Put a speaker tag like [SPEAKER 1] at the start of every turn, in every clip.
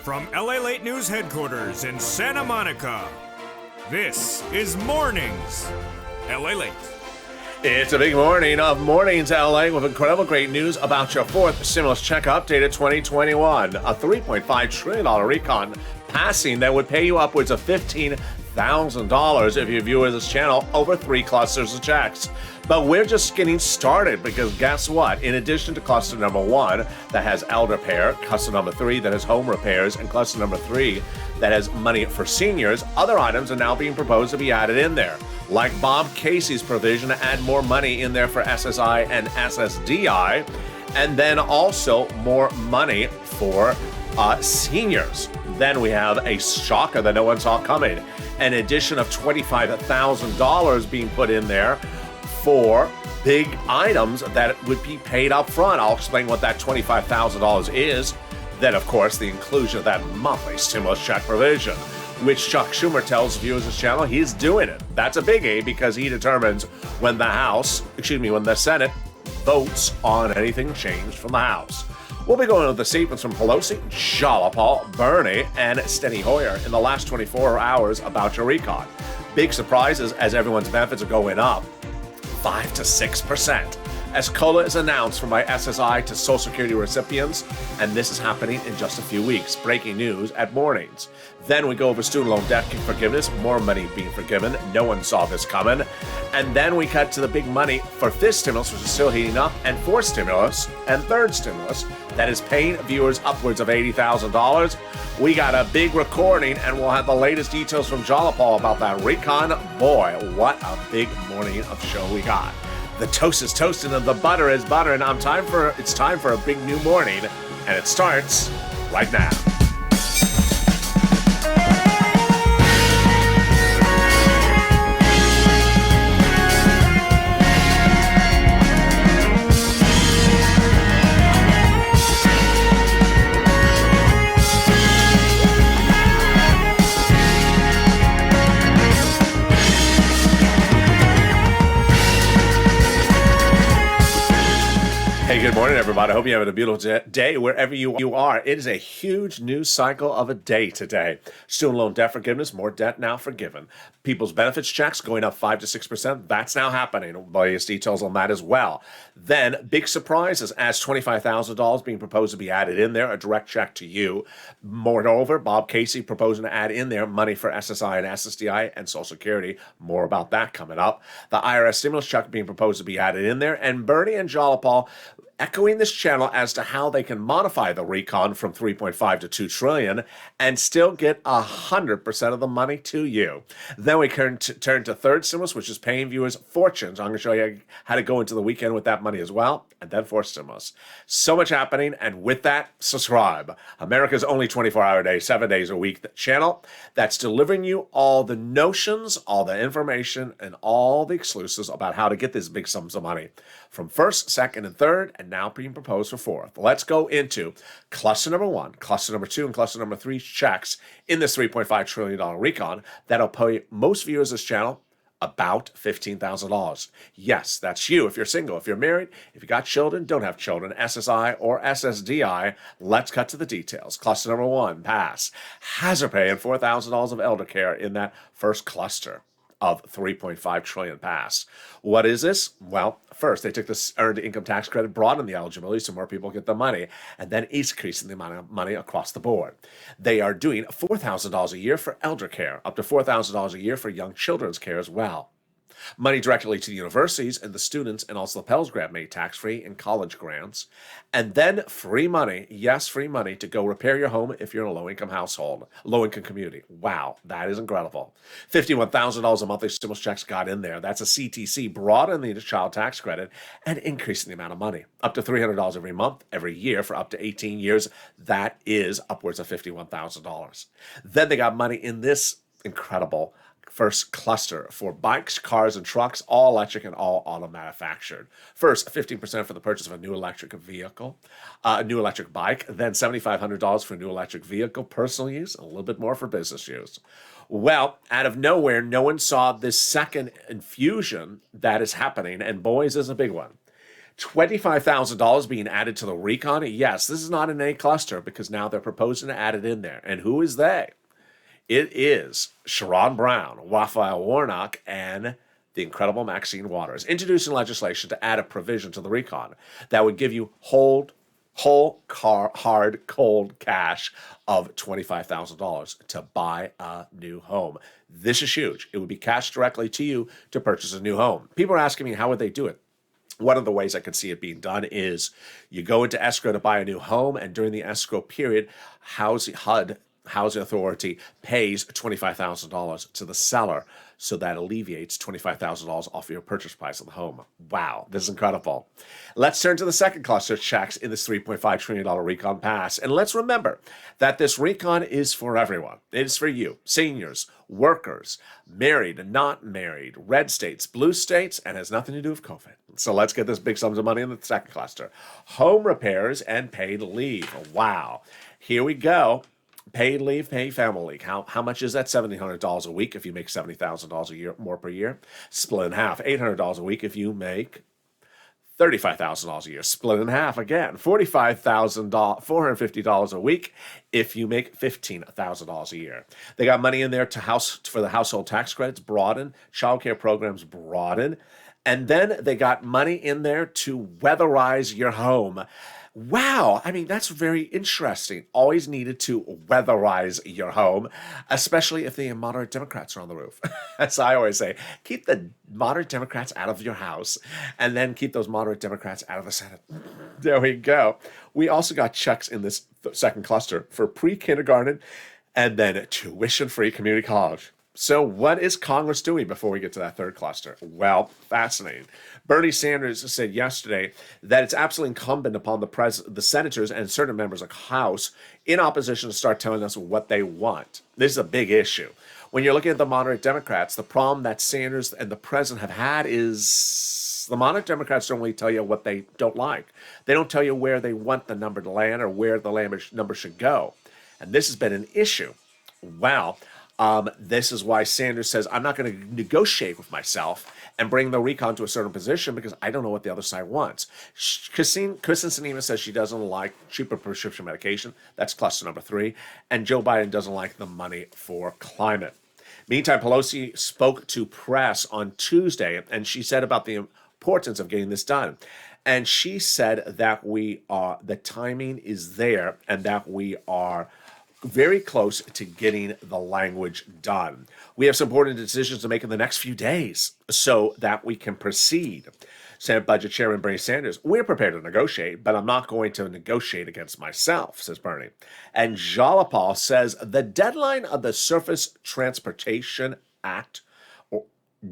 [SPEAKER 1] From LALATE News headquarters in Santa Monica, this is Mornings LALATE.
[SPEAKER 2] It's a big morning of Mornings LA with incredible great news about your fourth stimulus check updated 2021. A $3.5 trillion recon passing that would pay you upwards of $15,000 if you view this channel over 3 clusters of checks. But we're just getting started because guess what? In addition to cluster number 1 that has elder care, cluster number 3 that has home repairs, and cluster number 3 that has money for seniors, other items are now being proposed to be added in there. Like Bob Casey's provision to add more money in there for SSI and SSDI, and then also more money for seniors. Then we have a shocker that no one saw coming. An addition of $25,000 being put in there for big items that would be paid up front. I'll explain what that $25,000 is. Then, of course, the inclusion of that monthly stimulus check provision, which Chuck Schumer tells viewers of his channel he's doing it. That's a biggie because he determines when the Senate votes on anything changed from the House. We'll be going with the statements from Pelosi, Jalopal, Bernie, and Steny Hoyer in the last 24 hours about your recon. Big surprises as everyone's benefits are going up 5 to 6%. As COLA is announced from my SSI to Social Security recipients, and this is happening in just a few weeks. Breaking news at Mornings. Then we go over student loan debt forgiveness, more money being forgiven. No one saw this coming. And then we cut to the big money for fifth stimulus, which is still heating up, and fourth stimulus, and third stimulus, that is paying viewers upwards of $80,000. We got a big recording, and we'll have the latest details from Jalopal about that recon. Boy, what a big morning of show we got. The toast is toasting and the butter is buttering. It's time for a big new morning, and it starts right now. Hey, good morning, everybody. I hope you're having a beautiful day wherever you are. It is a huge news cycle of a day today. Student loan debt forgiveness, more debt now forgiven. People's benefits checks going up 5 to 6%. That's now happening. Latest details on that as well. Then, big surprises as $25,000 being proposed to be added in there, a direct check to you. Moreover, Bob Casey proposing to add in there money for SSI and SSDI and Social Security. More about that coming up. The IRS stimulus check being proposed to be added in there. And Bernie and Jalopal echoing this channel as to how they can modify the recon from 3.5 to 2 trillion and still get 100% of the money to you. Then we turn to third stimulus, which is paying viewers fortunes. I'm going to show you how to go into the weekend with that money as well. And then fourth stimulus. So much happening. And with that, subscribe. America's only 24-hour day, 7 days a week channel that's delivering you all the notions, all the information, and all the exclusives about how to get these big sums of money from first, second, and third, and now being proposed for fourth. Let's go into cluster number 1, cluster number 2, and cluster number 3 checks in this $3.5 trillion recon that'll pay most viewers of this channel about $15,000. Yes, that's you if you're single, if you're married, if you got children, don't have children, SSI or SSDI. Let's cut to the details. Cluster number 1, pass. Hazard pay and $4,000 of elder care in that first cluster of 3.5 trillion pass. What is this? Well, first, they took this earned income tax credit, broadened the eligibility so more people get the money, and then increasing the amount of money across the board. They are doing $4,000 a year for elder care, up to $4,000 a year for young children's care as well. Money directly to the universities and the students, and also the Pell Grant made tax-free in college grants. And then free money, yes, free money to go repair your home if you're in a low-income household, low-income community. Wow, that is incredible. $51,000 a monthly stimulus checks got in there. That's a CTC, broadening the child tax credit and increasing the amount of money. Up to $300 every month, every year for up to 18 years. That is upwards of $51,000. Then they got money in this incredible first cluster for bikes, cars, and trucks, all electric and all auto manufactured. First, 15% for the purchase of a new electric vehicle, a new electric bike, then $7,500 for a new electric vehicle, personal use, and a little bit more for business use. Well, out of nowhere, no one saw this second infusion that is happening, and boys is a big one. $25,000 being added to the recon. Yes, this is not an A cluster because now they're proposing to add it in there. And who is they? It is Sherrod Brown, Raphael Warnock, and the incredible Maxine Waters, introducing legislation to add a provision to the recon that would give you hard, cold cash of $25,000 to buy a new home. This is huge. It would be cashed directly to you to purchase a new home. People are asking me, how would they do it? One of the ways I can see it being done is you go into escrow to buy a new home, and during the escrow period, HUD, Housing Authority, pays $25,000 to the seller, so that alleviates $25,000 off your purchase price of the home. Wow, this is incredible. Let's turn to the second cluster of checks in this $3.5 trillion recon pass. And let's remember that this recon is for everyone. It is for you, seniors, workers, married and not married, red states, blue states, and has nothing to do with COVID. So let's get this big sums of money in the second cluster. Home repairs and paid leave. Wow. Here we go. Paid leave, paid family leave. How much is that? $1,700 a week if you make $70,000 a year more per year. Split in half. $800 a week if you make $35,000 a year. Split in half again. $450 a week if you make $15,000 a year. They got money in there for the household tax credits, broaden, child care programs, broaden, and then they got money in there to weatherize your home. Wow, I mean, that's very interesting. Always needed to weatherize your home, especially if the moderate Democrats are on the roof. As I always say, keep the moderate Democrats out of your house, and then keep those moderate Democrats out of the Senate. There we go. We also got checks in this second cluster for pre-kindergarten and then tuition-free community college. So what is Congress doing before we get to that third cluster? Well, fascinating. Bernie Sanders said yesterday that it's absolutely incumbent upon the senators and certain members of the House in opposition to start telling us what they want. This is a big issue. When you're looking at the moderate Democrats, the problem that Sanders and the president have had is the moderate Democrats don't really tell you what they don't like. They don't tell you where they want the number to land or where the number should go. And this has been an issue. Well, this is why Sanders says, I'm not going to negotiate with myself and bring the recon to a certain position because I don't know what the other side wants. Kristen Sinema says she doesn't like cheaper prescription medication. That's cluster number 3. And Joe Biden doesn't like the money for climate. Meantime, Pelosi spoke to press on Tuesday, and she said about the importance of getting this done. And she said that the timing is there and that we are very close to getting the language done. We have some important decisions to make in the next few days so that we can proceed. Senate Budget Chairman Bernie Sanders, we're prepared to negotiate, but I'm not going to negotiate against myself, says Bernie. And Jalapal says the deadline of the Surface Transportation Act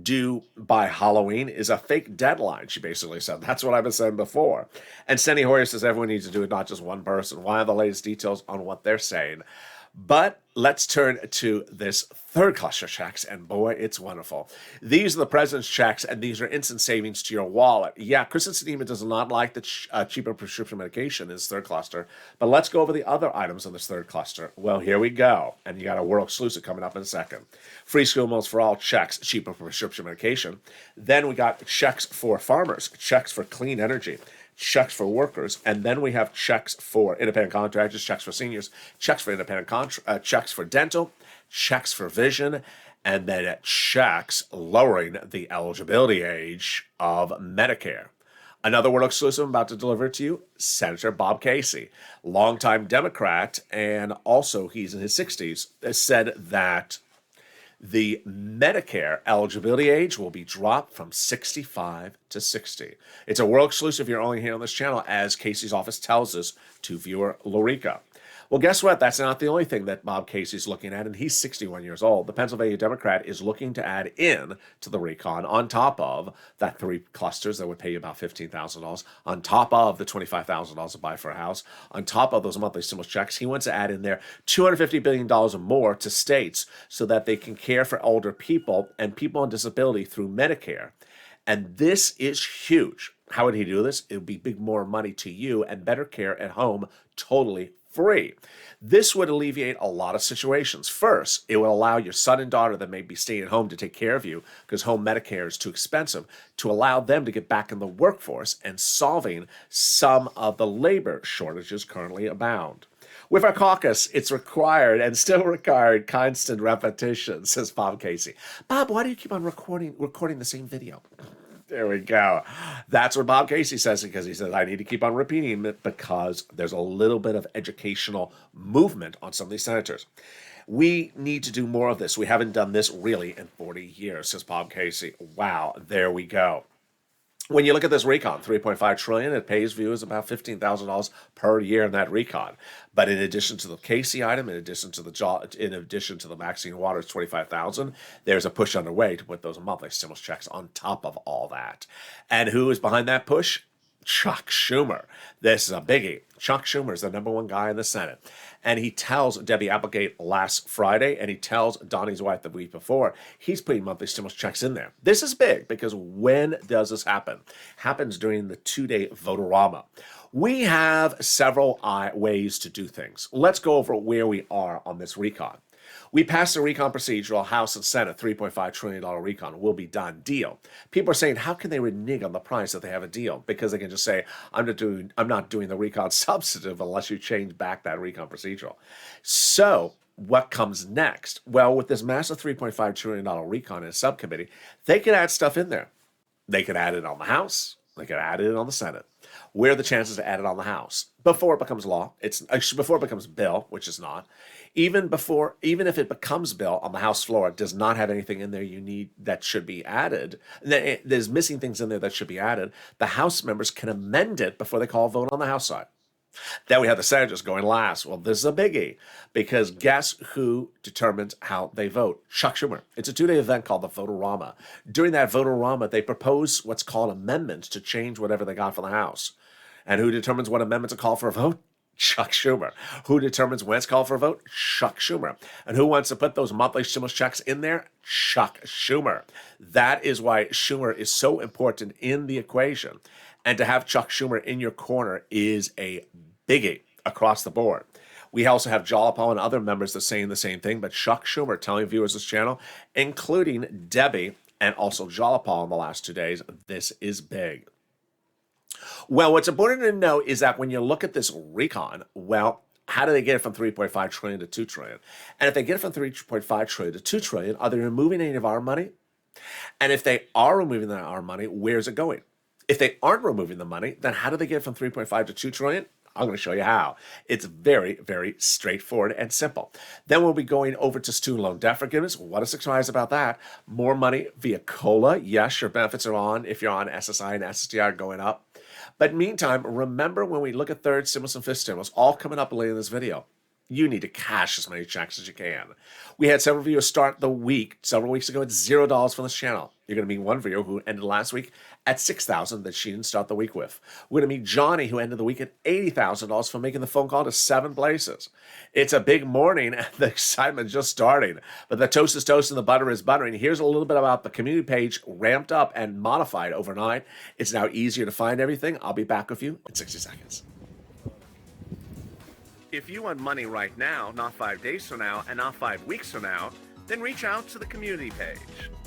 [SPEAKER 2] due by Halloween is a fake deadline, she basically said. That's what I've been saying before. And Steny Hoyer says everyone needs to do it, not just one person. Why are the latest details on what they're saying? But let's turn to this third cluster of checks, and boy, it's wonderful. These are the president's checks, and these are instant savings to your wallet. Yeah, Kristen Sinema does not like the cheaper prescription medication in this third cluster, but let's go over the other items in this third cluster. Well, here we go, and you got a world exclusive coming up in a second. Free school meals for all, checks, cheaper prescription medication. Then we got checks for farmers, checks for clean energy, checks for workers, and then we have checks for independent contractors, checks for seniors, checks for checks for dental, checks for vision, and then checks lowering the eligibility age of Medicare. Another world exclusive I'm about to deliver to you, Senator Bob Casey, longtime Democrat, and also he's in his 60s, said that the Medicare eligibility age will be dropped from 65 to 60. It's a world exclusive you're only here on this channel, as Casey's office tells us to viewer Lorica. Well, guess what? That's not the only thing that Bob Casey's looking at, and he's 61 years old. The Pennsylvania Democrat is looking to add in to the recon on top of that 3 clusters that would pay you about $15,000, on top of the $25,000 to buy for a house, on top of those monthly stimulus checks. He wants to add in there $250 billion or more to states so that they can care for older people and people on disability through Medicare. And this is huge. How would he do this? It would be big more money to you and better care at home, totally free. This would alleviate a lot of situations. First, it would allow your son and daughter that may be staying at home to take care of you because home Medicare is too expensive, to allow them to get back in the workforce and solving some of the labor shortages currently abound. With our caucus, it's required and still required constant repetition, says Bob Casey. Bob, why do you keep on recording the same video? There we go. That's what Bob Casey says, because he says, I need to keep on repeating it because there's a little bit of educational movement on some of these senators. We need to do more of this. We haven't done this really in 40 years, says Bob Casey. Wow, there we go. When you look at this recon, $3.5 trillion, it pays viewers about $15,000 per year in that recon. But in addition to the Casey item, in addition to the Maxine Waters $25,000, there's a push underway to put those monthly stimulus checks on top of all that. And who is behind that push? Chuck Schumer. This is a biggie. Chuck Schumer is the number one guy in the Senate. And he tells Debbie Applegate last Friday, and he tells Donnie's wife the week before, he's putting monthly stimulus checks in there. This is big because when does this happen? Happens during the 2-day votorama. We have several ways to do things. Let's go over where we are on this recon. We passed the recon procedural, House and Senate, $3.5 trillion recon will be done. Deal. People are saying, how can they renege on the price if they have a deal? Because they can just say, I'm not doing the recon substantive unless you change back that recon procedural. So what comes next? Well, with this massive $3.5 trillion recon in a subcommittee, they could add stuff in there. They could add it on the House. They could add it on the Senate. Where are the chances to add it on the House? Before it becomes law, before it becomes bill, which is not. Even if it becomes bill on the House floor, it does not have anything in there you need that should be added. There's missing things in there that should be added. The House members can amend it before they call a vote on the House side. Then we have the senators going last. Well, this is a biggie because guess who determines how they vote? Chuck Schumer. It's a 2-day event called the Votorama. During that Votorama, they propose what's called amendments to change whatever they got for the House. And who determines what amendment to call for a vote? Chuck Schumer. Who determines when it's called for a vote? Chuck Schumer. And who wants to put those monthly stimulus checks in there? Chuck Schumer. That is why Schumer is so important in the equation. And to have Chuck Schumer in your corner is a biggie across the board. We also have Jalopal and other members that are saying the same thing, but Chuck Schumer telling viewers this channel, including Debbie and also Jalopal in the last 2 days, this is big. Well, what's important to know is that when you look at this recon, well, how do they get it from 3.5 trillion to 2 trillion? And if they get it from 3.5 trillion to 2 trillion, are they removing any of our money? And if they are removing our money, where's it going? If they aren't removing the money, then how do they get it from 3.5 to 2 trillion? I'm going to show you how. It's very, very straightforward and simple. Then we'll be going over to student loan debt forgiveness. What a surprise about that. More money via COLA. Yes, your benefits are on. If you're on SSI and SSDI are going up. But meantime, remember when we look at third stimulus and fifth stimulus, all coming up later in this video, you need to cash as many checks as you can. We had several viewers start the week several weeks ago at $0 from this channel. You're going to meet one viewer who ended last week at $6,000 that she didn't start the week with. We're going to meet Johnny, who ended the week at $80,000 for making the phone call to 7 places. It's a big morning and the excitement just starting. But the toast is toast and the butter is buttering. Here's a little bit about the community page ramped up and modified overnight. It's now easier to find everything. I'll be back with you in 60 seconds. If you want money right now, not 5 days from now, and not 5 weeks from now, then reach out to the community page.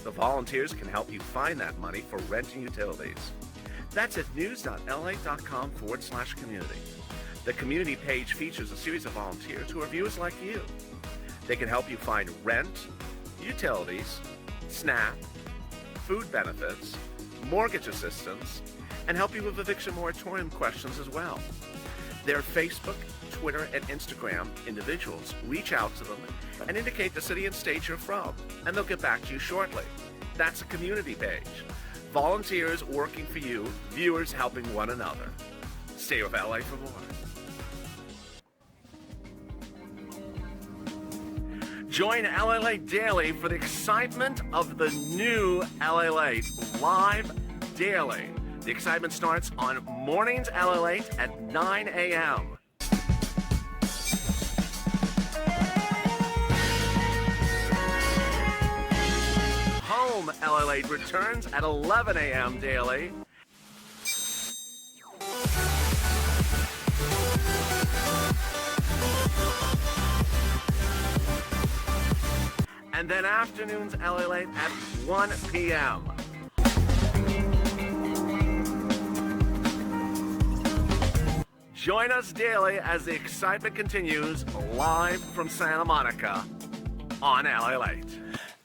[SPEAKER 2] The volunteers can help you find that money for rent and utilities. That's at news.la.com/community. The community page features a series of volunteers who are viewers like you. They can help you find rent, utilities, SNAP, food benefits, mortgage assistance, and help you with eviction moratorium questions as well. Their Facebook, Twitter, and Instagram individuals reach out to them and indicate the city and state you're from, and they'll get back to you shortly. That's a community page. Volunteers working for you, viewers helping one another. Stay with LA for more. Join LALATE Daily for the excitement of the new LALATE live daily. The excitement starts on mornings LALATE at 9 a.m. Home LALATE returns at 11 a.m. daily. And then afternoons LALATE at 1 p.m. Join us daily as the excitement continues live from Santa Monica on LALATE.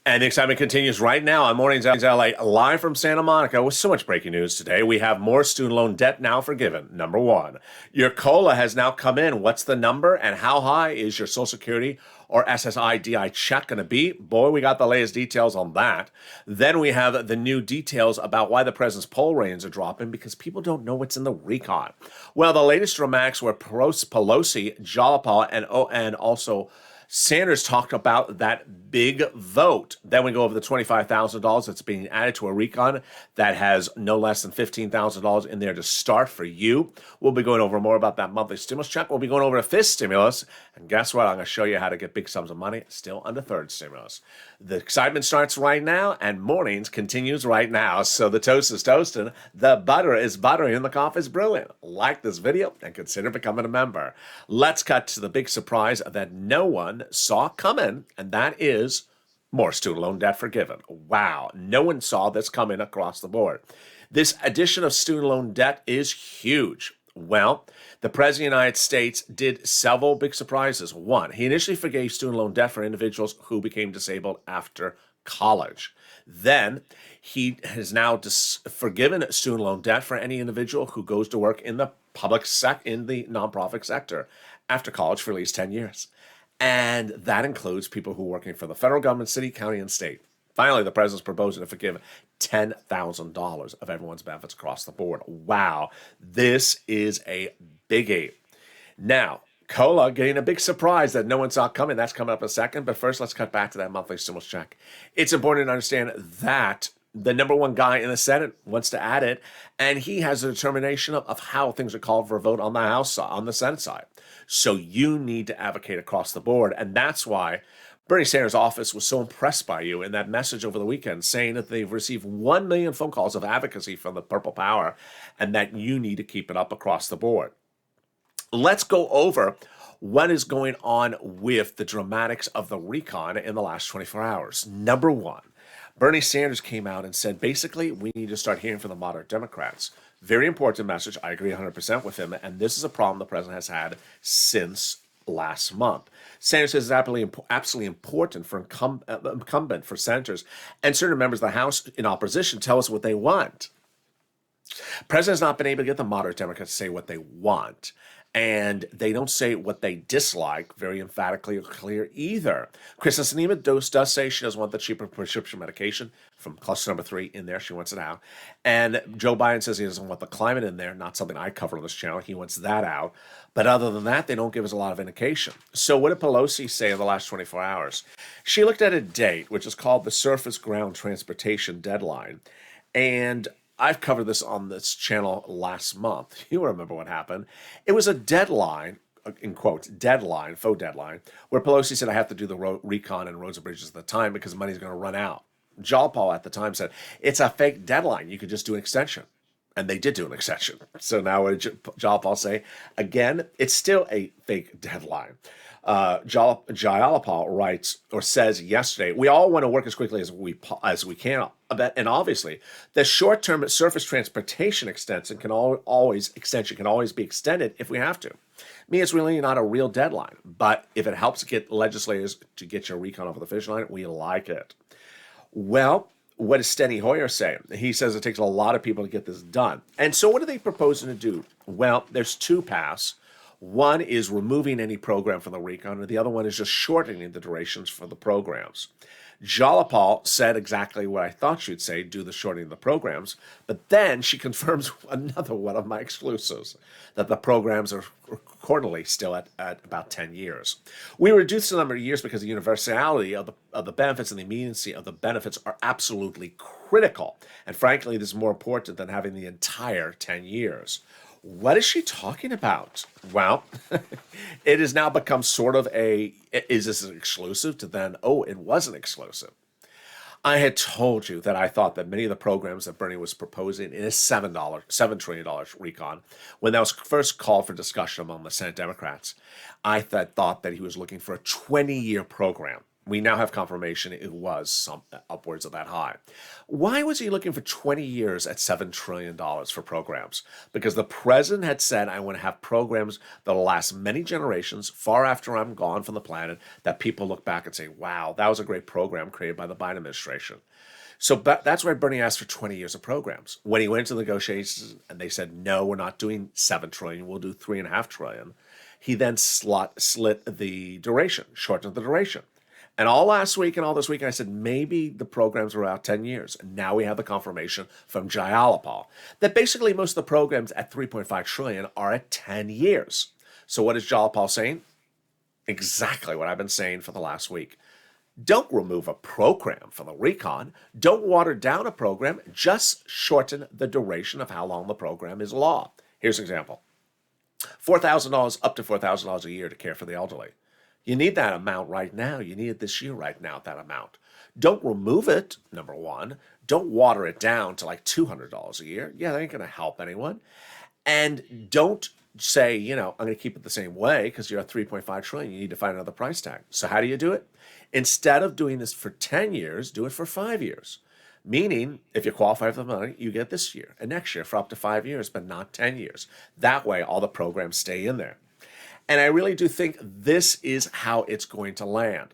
[SPEAKER 2] And the excitement continues right now on Mornings LA, live from Santa Monica with so much breaking news today. We have more student loan debt now forgiven. Number one, your COLA has now come in. What's the number and how high is your Social Security or SSI/DI check going to be? Boy, we got the latest details on that. Then we have the new details about why the president's poll ratings are dropping because people don't know what's in the recon. Well, the latest from Maxwell, Pelosi, Jalopal, and also Sanders talked about that big vote. Then we go over the $25,000 that's being added to a recon that has no less than $15,000 in there to start for you. We'll be going over more about that monthly stimulus check. We'll be going over a fifth stimulus. And guess what? I'm going to show you how to get big sums of money still under third stimulus. The excitement starts right now and mornings continues right now. So the toast is toasting, the butter is buttering, and the coffee is brewing. Like this video and consider becoming a member. Let's cut to the big surprise that no one saw coming, and that is more student loan debt forgiven. Wow, no one saw this coming across the board. This addition of student loan debt is huge. Well, the President of the United States did several big surprises. One, he initially forgave student loan debt for individuals who became disabled after college. Then he has now forgiven student loan debt for any individual who goes to work in the in the nonprofit sector after college for at least 10 years. And that includes people who are working for the federal government, city, county, and state. Finally, the president's proposing to forgive $10,000 of everyone's benefits across the board. Wow, this is a biggie. Now, COLA getting a big surprise that no one saw coming. That's coming up in a second. But first, let's cut back to that monthly stimulus check. It's important to understand that the number one guy in the Senate wants to add it, and he has a determination of how things are called for a vote on the House, on the Senate side. So you need to advocate across the board, and that's why Bernie Sanders' office was so impressed by you in that message over the weekend, saying that they've received 1 million phone calls of advocacy from the Purple Power, and that you need to keep it up across the board. Let's go over what is going on with the dramatics of the recon in the last 24 hours. Number one, Bernie Sanders came out and said, basically, we need to start hearing from the moderate Democrats. Very important message. I agree 100% with him. And this is a problem the president has had since last month. Sanders says it's absolutely important for incumbent for senators and certain members of the House in opposition tell us what they want. President's not been able to get the moderate Democrats to say what they want. And they don't say what they dislike very emphatically or clear either. Kristen Sinema does say she doesn't want the cheaper prescription medication from cluster number 3 in there. She wants it out. And Joe Biden says he doesn't want the climate in there. Not something I cover on this channel. He wants that out. But other than that, they don't give us a lot of indication. So what did Pelosi say in the last 24 hours? She looked at a date, which is called the Surface Ground Transportation Deadline. And I've covered this on this channel last month. You remember what happened. It was a deadline, in quotes, deadline, faux deadline, where Pelosi said, I have to do the recon and roads and bridges at the time because money's going to run out. Jalopal at the time said, it's a fake deadline. You could just do an extension. And they did do an extension. So now what did Jalopal say? Again, it's still a fake deadline. Jalopal writes or says yesterday, we all want to work as quickly as we can. And obviously, the short-term surface transportation extension can always be extended if we have to. I mean, it's really not a real deadline. But if it helps get legislators to get your recon over the finish line, we like it. Well, what does Steny Hoyer say? He says it takes a lot of people to get this done. And so what are they proposing to do? Well, there's two paths. One is removing any program from the recon, and the other one is just shortening the durations for the programs. Jalopal said exactly what I thought she'd say, do the shortening of the programs, but then she confirms another one of my exclusives, that the programs are quarterly still at about 10 years. We reduced the number of years because the universality of the benefits and the immediacy of the benefits are absolutely critical. And frankly, this is more important than having the entire 10 years. What is she talking about? Well, it has now become sort of is this an exclusive to then, oh, it wasn't exclusive. I had told you that I thought that many of the programs that Bernie was proposing in his $7 trillion recon, when that was first called for discussion among the Senate Democrats, I thought that he was looking for a 20-year program. We now have confirmation it was some upwards of that high. Why was he looking for 20 years at $7 trillion for programs? Because the president had said, I want to have programs that'll last many generations, far after I'm gone from the planet, that people look back and say, wow, that was a great program created by the Biden administration. So that's why Bernie asked for 20 years of programs. When he went to negotiations and they said, no, we're not doing $7 trillion, we'll do $3.5 trillion, he then slit the duration, shortened the duration. And all last week and all this week, I said, maybe the programs are out 10 years. And now we have the confirmation from Jayalapal that basically most of the programs at $3.5 trillion are at 10 years. So what is Jayalapal saying? Exactly what I've been saying for the last week. Don't remove a program from the recon. Don't water down a program. Just shorten the duration of how long the program is law. Here's an example. $4,000 up to $4,000 a year to care for the elderly. You need that amount right now. You need it this year right now, that amount. Don't remove it, number one. Don't water it down to like $200 a year. Yeah, that ain't going to help anyone. And don't say, I'm going to keep it the same way because you're at $3.5 trillion. You need to find another price tag. So how do you do it? Instead of doing this for 10 years, do it for 5 years. Meaning, if you qualify for the money, you get this year and next year for up to 5 years, but not 10 years. That way, all the programs stay in there. And I really do think this is how it's going to land.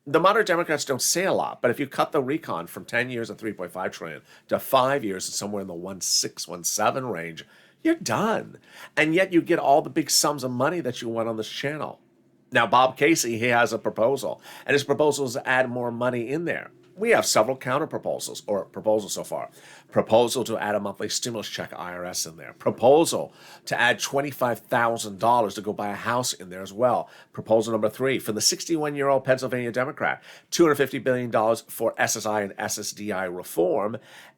[SPEAKER 2] The moderate Democrats don't say a lot, but if you cut the recon from 10 years at $3.5 trillion to 5 years and somewhere in the 1.6, 1.7 range, you're done. And yet you get all the big sums of money that you want on this channel. Now, Bob Casey, he has a proposal, and his proposal is to add more money in there. We have several counter proposals, or proposals so far. Proposal to add a monthly stimulus check IRS in there. Proposal to add $25,000 to go buy a house in there as well. Proposal number 3, for the 61-year-old Pennsylvania Democrat, $250 billion for SSI and SSDI reform,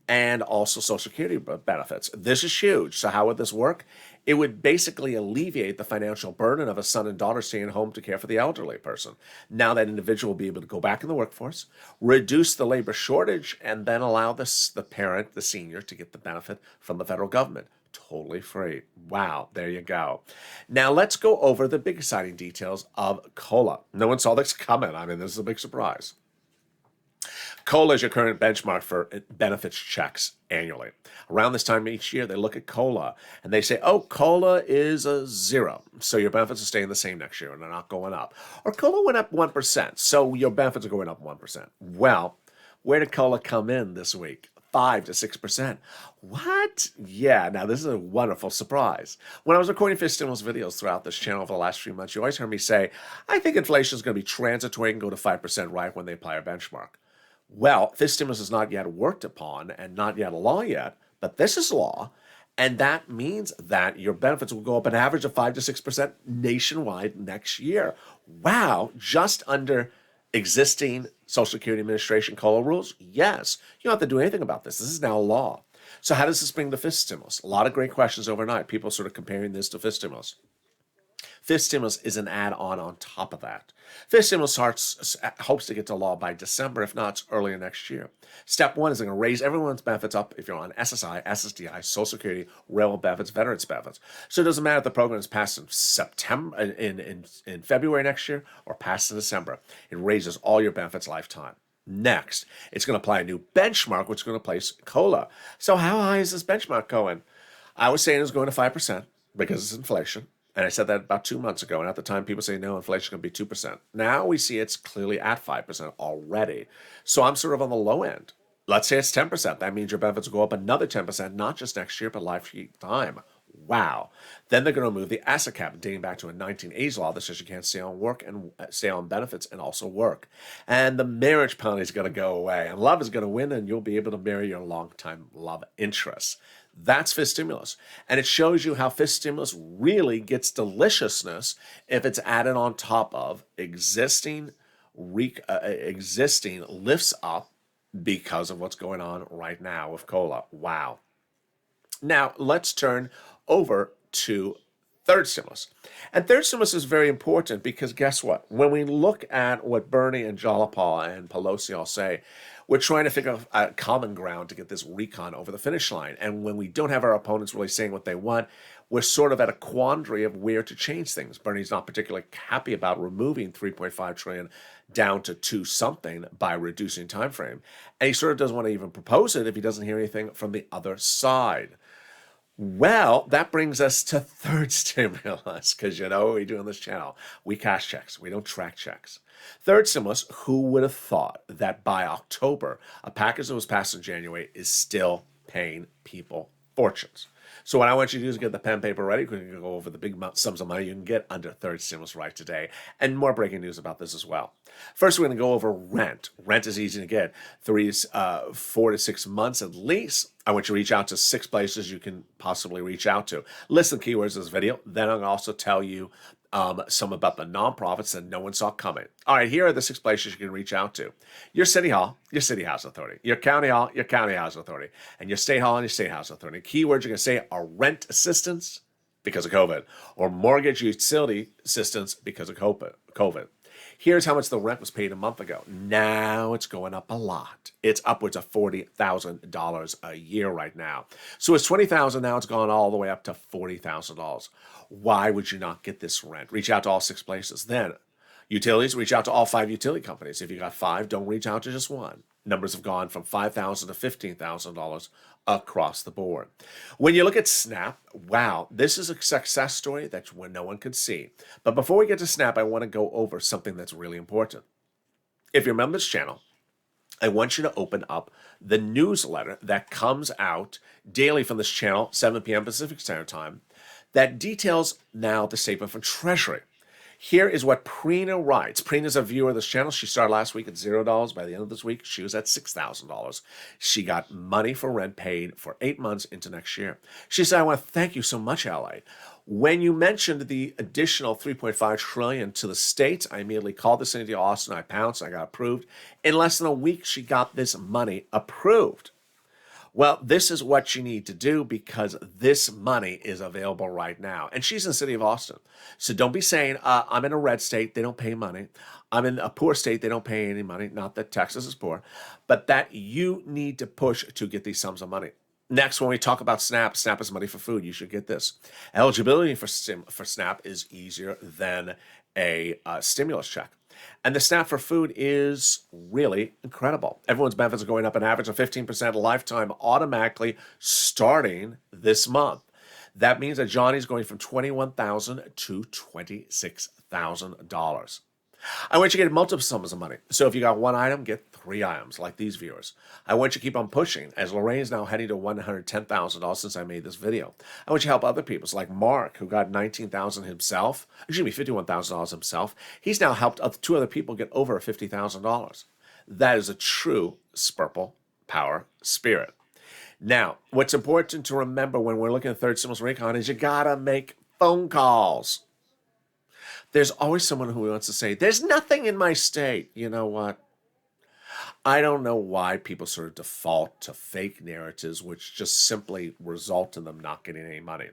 [SPEAKER 2] and also Social Security benefits. This is huge. So how would this work? It would basically alleviate the financial burden of a son and daughter staying home to care for the elderly person. Now that individual will be able to go back in the workforce, reduce the labor shortage, and then allow the parent, the senior, to get the benefit from the federal government. Totally free. Wow, there you go. Now let's go over the big exciting details of COLA. No one saw this coming. I mean, this is a big surprise. COLA is your current benchmark for benefits checks annually. Around this time each year, they look at COLA and they say, oh, COLA is a 0. So your benefits are staying the same next year and they're not going up. Or COLA went up 1%. So your benefits are going up 1%. Well, where did COLA come in this week? 5 to 6%. What? Yeah, now this is a wonderful surprise. When I was recording fifth stimulus videos throughout this channel for the last few months, you always heard me say, I think inflation is going to be transitory and go to 5% right when they apply a benchmark. Well, this stimulus is not yet worked upon and not yet a law yet, but this is law. And that means that your benefits will go up an average of 5 to 6% nationwide next year. Wow, just under existing Social Security Administration COLA rules? Yes. You don't have to do anything about this. This is now law. So how does this bring the fifth stimulus? A lot of great questions overnight. People sort of comparing this to fifth stimulus. Fifth stimulus is an add-on on top of that. Fifth stimulus hopes to get to law by December, if not earlier next year. Step 1 is going to raise everyone's benefits up if you're on SSI, SSDI, Social Security, railroad benefits, veterans benefits. So it doesn't matter if the program is passed in September, in February next year, or passed in December. It raises all your benefits lifetime. Next, it's going to apply a new benchmark, which is going to place COLA. So how high is this benchmark going? I was saying it's going to 5% because it's inflation. And I said that about 2 months ago. And at the time, people say, no, inflation is going to be 2%. Now we see it's clearly at 5% already. So I'm sort of on the low end. Let's say it's 10%. That means your benefits will go up another 10%, not just next year, but lifetime. Wow. Then they're going to move the asset cap dating back to a 1980s law that says you can't stay on work and stay on benefits and also work. And the marriage penalty is going to go away. And love is going to win, and you'll be able to marry your longtime love interests. That's fifth stimulus. And it shows you how fifth stimulus really gets deliciousness if it's added on top of existing lifts up because of what's going on right now with COLA. Wow. Now, let's turn over to third stimulus. And third stimulus is very important because guess what? When we look at what Bernie and Jayalapal and Pelosi all say, We're trying to figure out a common ground to get this recon over the finish line. And when we don't have our opponents really saying what they want, we're sort of at a quandary of where to change things. Bernie's not particularly happy about removing 3.5 trillion down to 2 something by reducing time frame. And he sort of doesn't want to even propose it if he doesn't hear anything from the other side. Well, that brings us to third stimulus, because you know what we do on this channel. We cash checks. We don't track checks. Third stimulus, who would have thought that by October, a package that was passed in January is still paying people fortunes? So what I want you to do is get the pen and paper ready. We're going to go over the big sums of money you can get under third stimulus right today, and more breaking news about this as well. First, we're going to go over rent. Rent is easy to get. 4 to 6 months at least. I want you to reach out to 6 places you can possibly reach out to. List the keywords of this video. Then I'm going to also tell you some about the nonprofits that no one saw coming. All right, here are the 6 places you can reach out to. Your city hall, your city housing authority. Your county hall, your county housing authority. And your state hall and your state housing authority. Keywords you're going to say are rent assistance because of COVID, or mortgage utility assistance because of COVID. Here's how much the rent was paid a month ago. Now it's going up a lot. It's upwards of $40,000 a year right now. So it's $20,000 now. It's gone all the way up to $40,000. Why would you not get this rent? Reach out to all 6 places. Then utilities, reach out to all 5 utility companies. If you got 5, don't reach out to just one. Numbers have gone from $5,000 to $15,000 across the board. When you look at SNAP, wow, this is a success story that no one could see. But before we get to SNAP, I want to go over something that's really important. If you remember this channel, I want you to open up the newsletter that comes out daily from this channel, 7 p.m. Pacific Standard Time, that details now the statement from Treasury. Here is what Prina writes. Prina's a viewer of this channel. She started last week at $0. By the end of this week, she was at $6,000. She got money for rent paid for 8 months into next year. She said, I want to thank you so much, LA. When you mentioned the additional $3.5 trillion to the states, I immediately called the city of Austin. I pounced. I got approved. In less than a week, she got this money approved. Well, this is what you need to do because this money is available right now. And she's in the city of Austin. So don't be saying, I'm in a red state, they don't pay money. I'm in a poor state, they don't pay any money. Not that Texas is poor, but that you need to push to get these sums of money. Next, when we talk about SNAP, SNAP is money for food. You should get this. Eligibility for SNAP is easier than a stimulus check. And the SNAP for food is really incredible. Everyone's benefits are going up an average of 15% lifetime automatically starting this month. That means that Johnny's going from $21,000 to $26,000. I want you to get multiple sums of money. So if you got 1 item, get 3 items, like these viewers. I want you to keep on pushing, as Lorraine's now heading to $110,000 since I made this video. I want you to help other people, like Mark, who got $19,000 himself. Excuse me, $51,000 himself. He's now helped 2 other people get over $50,000. That is a true Spurple Power spirit. Now, what's important to remember when we're looking at third stimulus recon is you gotta make phone calls. There's always someone who wants to say, there's nothing in my state. You know what? I don't know why people sort of default to fake narratives, which just simply result in them not getting any money.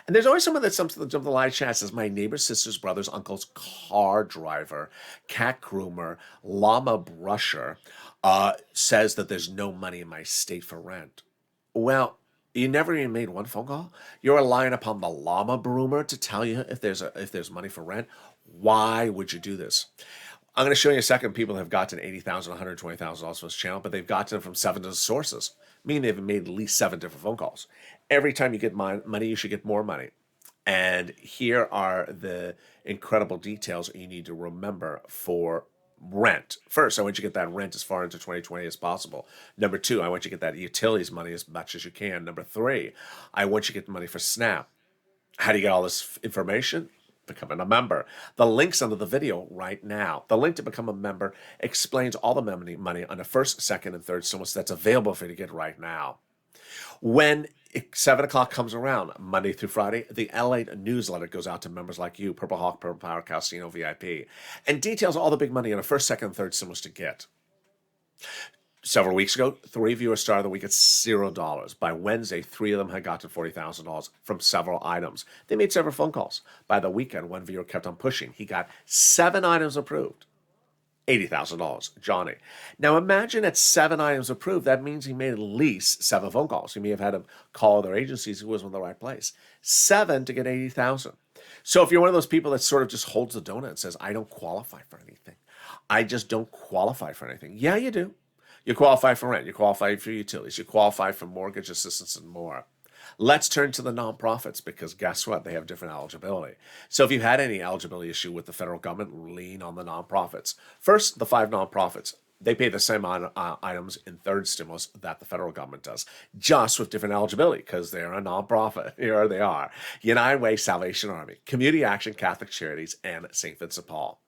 [SPEAKER 2] And there's always someone that comes to the live chat says, my neighbor's sister's brother's uncle's car driver, cat groomer, llama brusher says that there's no money in my state for rent. Well, you never even made one phone call? You're relying upon the llama groomer to tell you if there's money for rent? Why would you do this? I'm going to show you in a second people have gotten $80,000, $120,000 from this channel, but they've gotten them from 7 different sources, meaning they've made at least 7 different phone calls. Every time you get money, you should get more money. And here are the incredible details you need to remember for rent. First, I want you to get that rent as far into 2020 as possible. Number 2, I want you to get that utilities money as much as you can. Number 3, I want you to get the money for SNAP. How do you get all this information? Becoming a member. The link's under the video right now. The link to become a member explains all the money on the first, second, and third stimulus that's available for you to get right now. When 7 o'clock comes around, Monday through Friday, the LALATE newsletter goes out to members like you, Purple Hawk, Purple Power, Casino VIP, and details all the big money on the first, second, and third stimulus to get. Several weeks ago, 3 viewers started the week at $0. By Wednesday, 3 of them had gotten $40,000 from several items. They made several phone calls. By the weekend, 1 viewer kept on pushing. He got 7 items approved. $80,000, Johnny. Now imagine at 7 items approved, that means he made at least 7 phone calls. He may have had to call other agencies who wasn't in the right place. 7 to get 80,000. So if you're one of those people that sort of just holds the donut and says, I don't qualify for anything. I just don't qualify for anything. Yeah, you do. You qualify for rent. You qualify for utilities. You qualify for mortgage assistance and more. Let's turn to the nonprofits because guess what? They have different eligibility. So if you've had any eligibility issue with the federal government, lean on the nonprofits. First, the 5 nonprofits. They pay the same items in third stimulus that the federal government does, just with different eligibility because they're a nonprofit. Here they are. United Way, Salvation Army, Community Action, Catholic Charities, and St. Vincent Paul.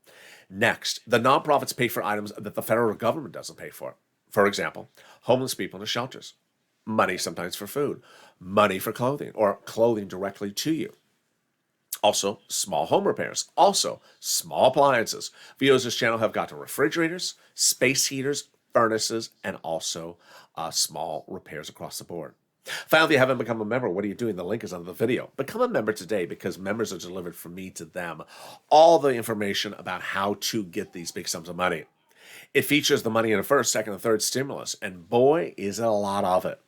[SPEAKER 2] Next, the nonprofits pay for items that the federal government doesn't pay for. For example, homeless people in the shelters. Money sometimes for food, money for clothing, or clothing directly to you. Also, small home repairs. Also, small appliances. Viewers of this channel have got to refrigerators, space heaters, furnaces, and also small repairs across the board. Finally, if you haven't become a member, what are you doing? The link is under the video. Become a member today because members are delivered from me to them all the information about how to get these big sums of money. It features the money in the first, second, and third stimulus, and boy, is it a lot of it.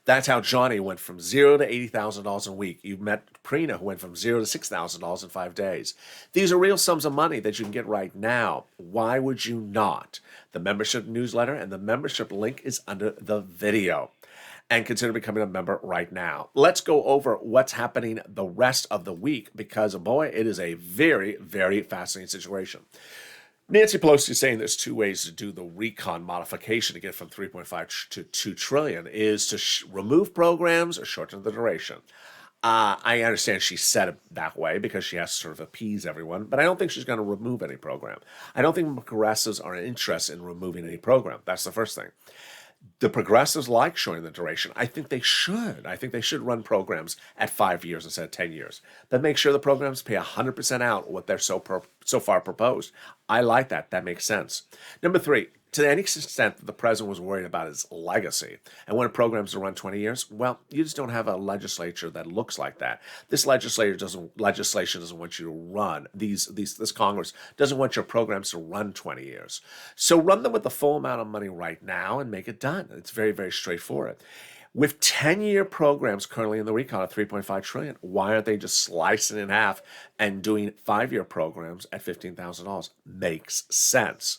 [SPEAKER 2] That's how Johnny went from $0 to $80,000 a week. You met Prina, who went from $0 to $6,000 in 5 days. These are real sums of money that you can get right now. Why would you not? The membership newsletter and the membership link is under the video. And consider becoming a member right now. Let's go over what's happening the rest of the week because, boy, it is a very, very fascinating situation. Nancy Pelosi is saying there's 2 ways to do the recon modification to get from 3.5 to 2 trillion is to remove programs or shorten the duration. I understand she said it that way because she has to sort of appease everyone, but I don't think she's going to remove any program. I don't think progressives are interested in removing any program. That's the first thing. The progressives like showing the duration. I think they should. I think they should run programs at 5 years instead of 10 years. But make sure the programs pay 100% out what they're so far proposed. I like that. That makes sense. Number 3, to any extent that the president was worried about his legacy and wanted programs to run 20 years, well, you just don't have a legislature that looks like that. This legislation doesn't want you to run. This Congress doesn't want your programs to run 20 years. So run them with the full amount of money right now and make it done. It's very, very straightforward. With 10-year programs currently in the recon at $3.5 trillion, why aren't they just slicing in half and doing 5-year programs at $15,000? Makes sense.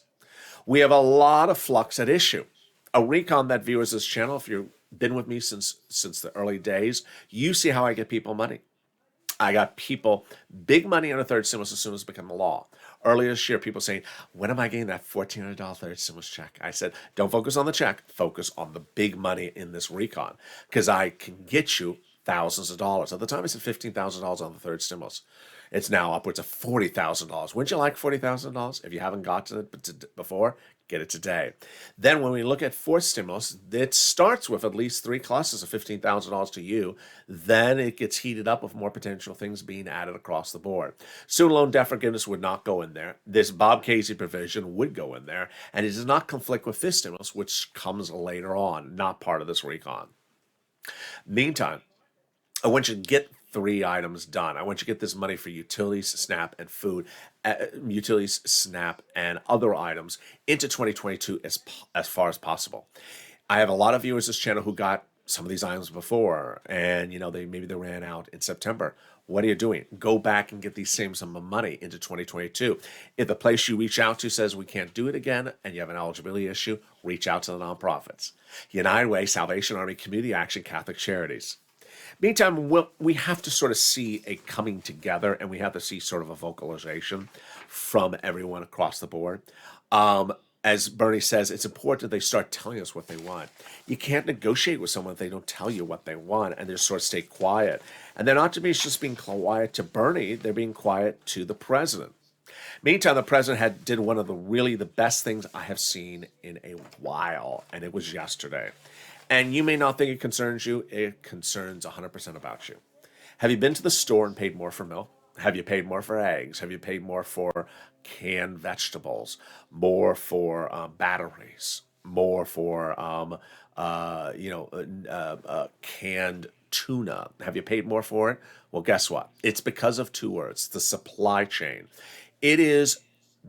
[SPEAKER 2] We have a lot of flux at issue. A recon that viewers this channel, if you've been with me since the early days, you see how I get people money. I got people big money on a third stimulus as soon as it became a law. Earlier this year, people saying, when am I getting that $1,400 third stimulus check? I said, don't focus on the check, focus on the big money in this recon because I can get you thousands of dollars. At the time, I said $15,000 on the third stimulus. It's now upwards of $40,000. Wouldn't you like $40,000? If you haven't gotten it before, get it today. Then when we look at fourth stimulus, it starts with at least 3 clusters of $15,000 to you. Then it gets heated up with more potential things being added across the board. Student loan debt forgiveness would not go in there. This Bob Casey provision would go in there. And it does not conflict with this stimulus, which comes later on, not part of this recon. Meantime, I want you to get 3 items done. I want you to get this money for utilities, SNAP, and food, utilities, SNAP, and other items into 2022 as far as possible. I have a lot of viewers this channel who got some of these items before, and maybe they ran out in September. What are you doing? Go back and get these same sum of money into 2022. If the place you reach out to says we can't do it again and you have an eligibility issue, reach out to the nonprofits. United Way, Salvation Army, Community Action, Catholic Charities. Meantime, we have to sort of see a coming together, and we have to see sort of a vocalization from everyone across the board. As Bernie says, it's important that they start telling us what they want. You can't negotiate with someone if they don't tell you what they want, and they just sort of stay quiet. And they're not just being quiet to Bernie, they're being quiet to the president. Meantime, the president did one of the best things I have seen in a while, and it was yesterday. And you may not think it concerns you. It concerns 100% about you. Have you been to the store and paid more for milk? Have you paid more for eggs? Have you paid more for canned vegetables? More for batteries? More for canned tuna? Have you paid more for it? Well, guess what? It's because of 2 words: the supply chain. It is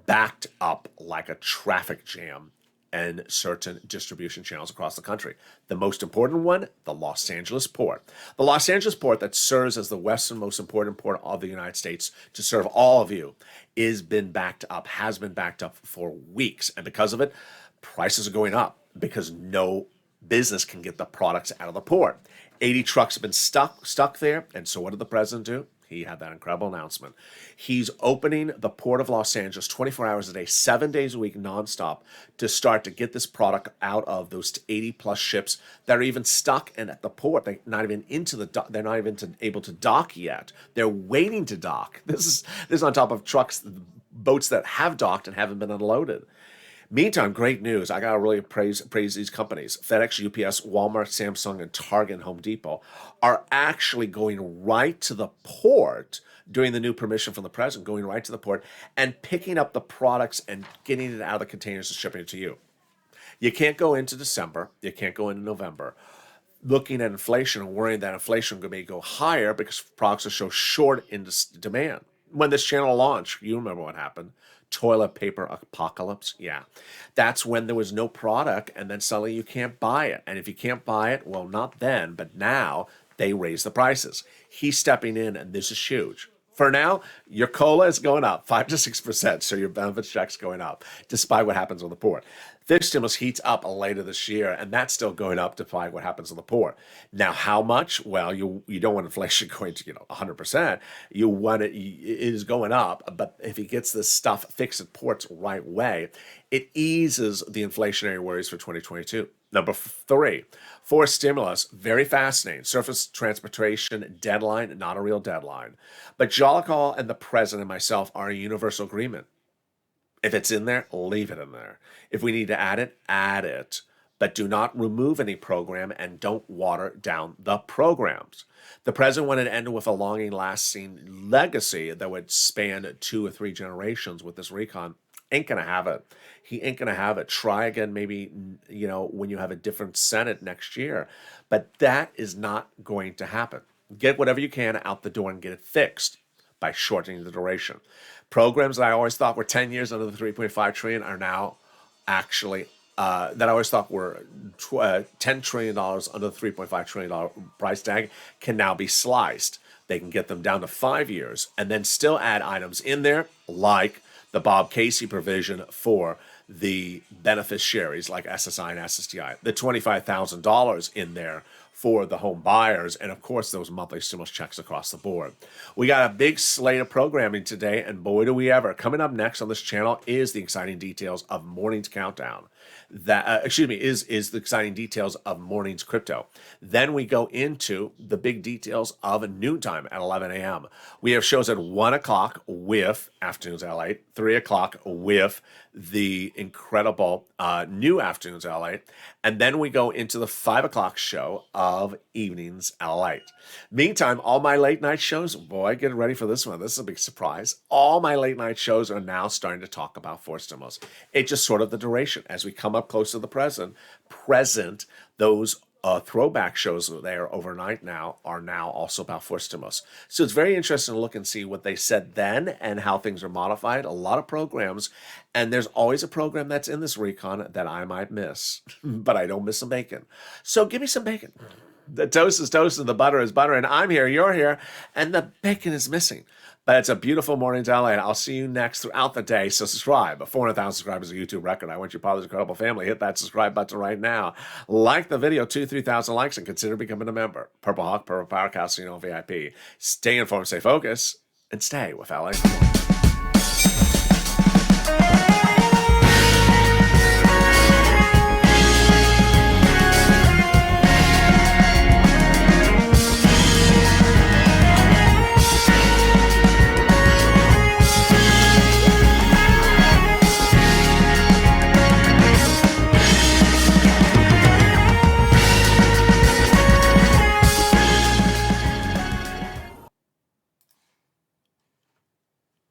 [SPEAKER 2] backed up like a traffic jam and certain distribution channels across the country. The most important one, the Los Angeles port. The Los Angeles port that serves as the westernmost important port of the United States to serve all of you has been backed up for weeks. And because of it, prices are going up because no business can get the products out of the port. 80 trucks have been stuck there. And so what did the president do? He had that incredible announcement. He's opening the Port of Los Angeles 24 hours a day, 7 days a week, nonstop, to start to get this product out of those 80 plus ships that are even stuck and at the port. They're not even able to dock yet. They're waiting to dock. This is on top of trucks, boats that have docked and haven't been unloaded. Meantime, great news. I gotta really praise these companies. FedEx, UPS, Walmart, Samsung, and Target and Home Depot are actually going right to the port, doing the new permission from the president, going right to the port and picking up the products and getting it out of the containers and shipping it to you. You can't go into December. You can't go into November looking at inflation and worrying that inflation may go higher because products are so short in demand. When this channel launched, you remember what happened. Toilet paper apocalypse. Yeah. That's when there was no product and then suddenly you can't buy it. And if you can't buy it, well, not then, but now they raise the prices. He's stepping in and this is huge. For now, your COLA is going up 5 to 6%, so your benefits check's going up, despite what happens on the port. This stimulus heats up later this year, and that's still going up despite what happens on the port. Now, how much? Well, you don't want inflation going to 100%. You want it is going up, but if he gets this stuff fixed at ports right way, it eases the inflationary worries for 2022. Number 3, for stimulus, very fascinating. Surface transportation deadline, not a real deadline. But Jollicoe and the president and myself are a universal agreement. If it's in there, leave it in there. If we need to add it, add it. But do not remove any program and don't water down the programs. The president wanted to end with a long-lasting legacy that would span 2 or 3 generations with this recon. Ain't gonna have it. He ain't gonna have it. Try again, maybe, when you have a different Senate next year. But that is not going to happen. Get whatever you can out the door and get it fixed by shortening the duration. Programs that I always thought were 10 years under the 3.5 trillion are now actually that I always thought were $10 trillion under the $3.5 trillion price tag can now be sliced. They can get them down to 5 years and then still add items in there like the Bob Casey provision for the beneficiaries like SSI and SSDI, the $25,000 in there for the home buyers, and of course those monthly stimulus checks across the board. We got a big slate of programming today, and boy do we ever. Coming up next on this channel is the exciting details of morning's countdown. Is the exciting details of morning's crypto. Then we go into the big details of noontime at 11 a.m. We have shows at 1 o'clock with Afternoons LALATE, 3 o'clock with the incredible new Afternoons LALATE, and then we go into the 5 o'clock show of Evenings LALATE. Meantime, all my late night shows, boy, get ready for this one. This is a big surprise. All my late night shows are now starting to talk about forced stimulus. It's just sort of the duration. As we come up close to the present, those throwback shows there overnight now are now also about forced stimulus. So it's very interesting to look and see what they said then and how things are modified. A lot of programs, and there's always a program that's in this recon that I might miss, but I don't miss some bacon. So give me some bacon. The toast is toast and the butter is butter, and I'm here, you're here, and the bacon is missing. But it's a beautiful morning to LA, and I'll see you next throughout the day. So subscribe. 400,000 subscribers is a YouTube record. I want you part of this incredible family. Hit that subscribe button right now. Like the video, 2,000-3,000 likes, and consider becoming a member. Purple Hawk, Purple Power Casino VIP. Stay informed, stay focused, and stay with LA.